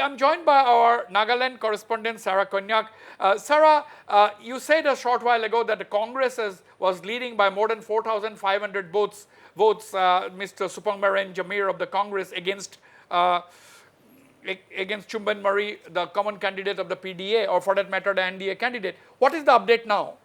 I'm joined by our Nagaland correspondent, Sarah Konyak. Sarah, you said a short while ago that the Congress was leading by more than 4,500 votes. Mr. Supongmeren Jamir of the Congress against Chumban Murray, the common candidate of the PDA, or for that matter, the NDA candidate. What is the update now?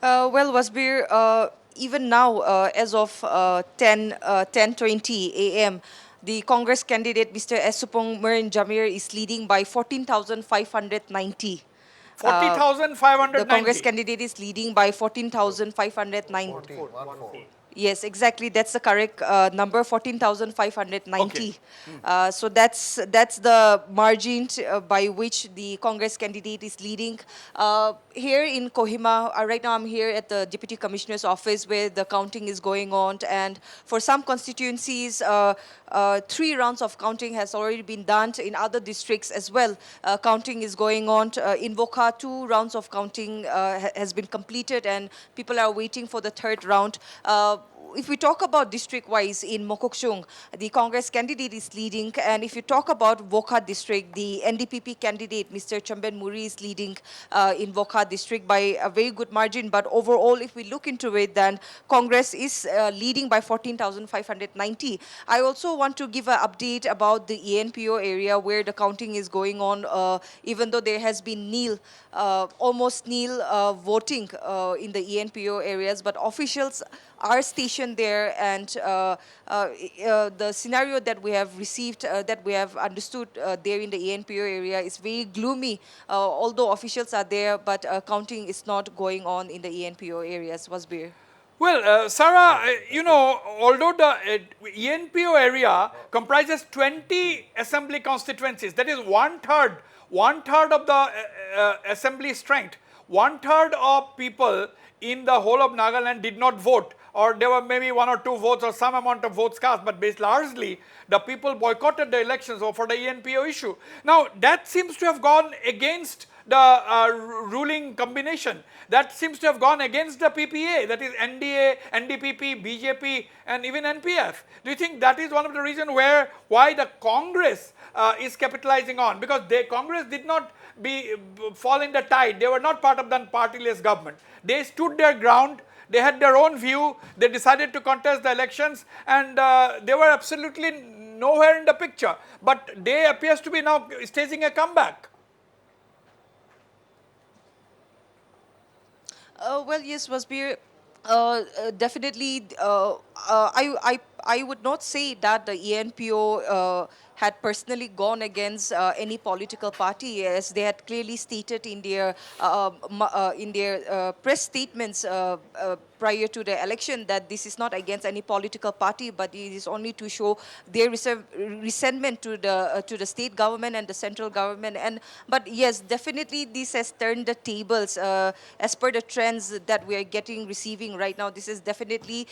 Well, Wasbir, even now, as of 10:20 a.m., the Congress candidate, Mr. S Supongmeren Jamir, is leading by 14,590. 40,590. The Congress candidate is leading by 14,590. Yes, exactly. That's the correct number, 14,590. Okay. So that's the margin by which the Congress candidate is leading. Here in Kohima, right now I'm here at the Deputy Commissioner's office where the counting is going on. And for some constituencies, 3 rounds of counting has already been done. In other districts as well, counting is going on. In Vokha, 2 rounds of counting has been completed and people are waiting for the 3rd round. If we talk about district-wise in Mokokchung, the Congress candidate is leading. And if you talk about Vokha district, the NDPP candidate, Mr. Chumban Muri, is leading in Vokha district by a very good margin. But overall, if we look into it, then Congress is leading by 14,590. I also want to give an update about the ENPO area where the counting is going on, even though there has been almost nil voting in the ENPO areas, but officials are stationed there, and the scenario that we have received, that we have understood there in the ENPO area is very gloomy, although officials are there, but counting is not going on in the ENPO areas. Wasbir. Well, Sarah, although the ENPO area comprises 20 assembly constituencies, that is one third of the assembly strength, 1/3 of people in the whole of Nagaland did not vote, or there were maybe 1 or 2 votes or some amount of votes cast, but largely the people boycotted the elections for the ENPO issue. Now, that seems to have gone against the ruling combination. That seems to have gone against the PPA, that is NDA, NDPP, BJP, and even NPF. Do you think that is one of the reasons why the Congress is capitalizing on? Because Congress did not fall in the tide. They were not part of the partyless government. They stood their ground. They had their own view. They decided to contest the elections, and they were absolutely nowhere in the picture. But they appears to be now staging a comeback. Well, yes, Wasbir. Definitely, I would not say that the ENPO had personally gone against any political party, as they had clearly stated in their press statements prior to the election that this is not against any political party, but it is only to show their resentment to the state government and the central government. But yes, definitely this has turned the tables as per the trends that we are receiving right now. This is definitely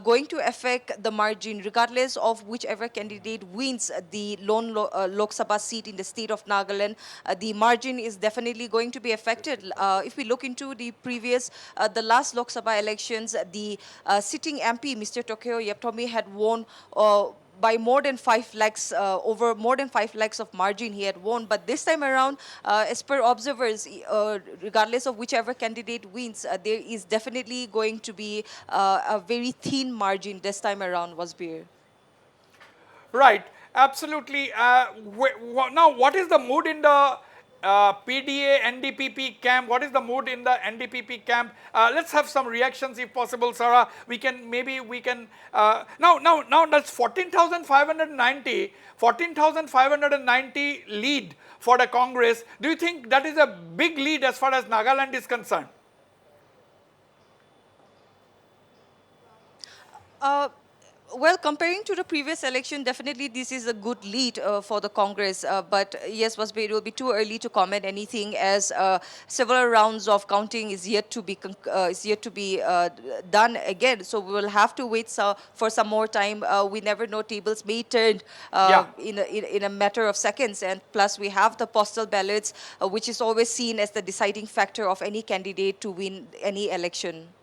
going to affect the margin, regardless of whichever candidate wins the lone Lok Sabha seat in the state of Nagaland. The margin is definitely going to be affected. If we look into the last Lok Sabha elections, the sitting MP, Mr. Tokyo Yeptomi, had won by more than 5 lakhs, over more than 5 lakhs of margin he had won. But this time around, as per observers, regardless of whichever candidate wins, there is definitely going to be a very thin margin this time around, Wasbir. Right, absolutely. Now, what is the mood in the PDA, NDPP camp? What is the mood in the NDPP camp? Let's have some reactions if possible, Sarah. Now that's 14,590 lead for the Congress. Do you think that is a big lead as far as Nagaland is concerned? Well, comparing to the previous election, definitely this is a good lead for the Congress. But yes, it will be too early to comment anything, as several rounds of counting is yet to be done again. So we will have to wait for some more time. We never know; tables may turn in a matter of seconds. And plus, we have the postal ballots, which is always seen as the deciding factor of any candidate to win any election.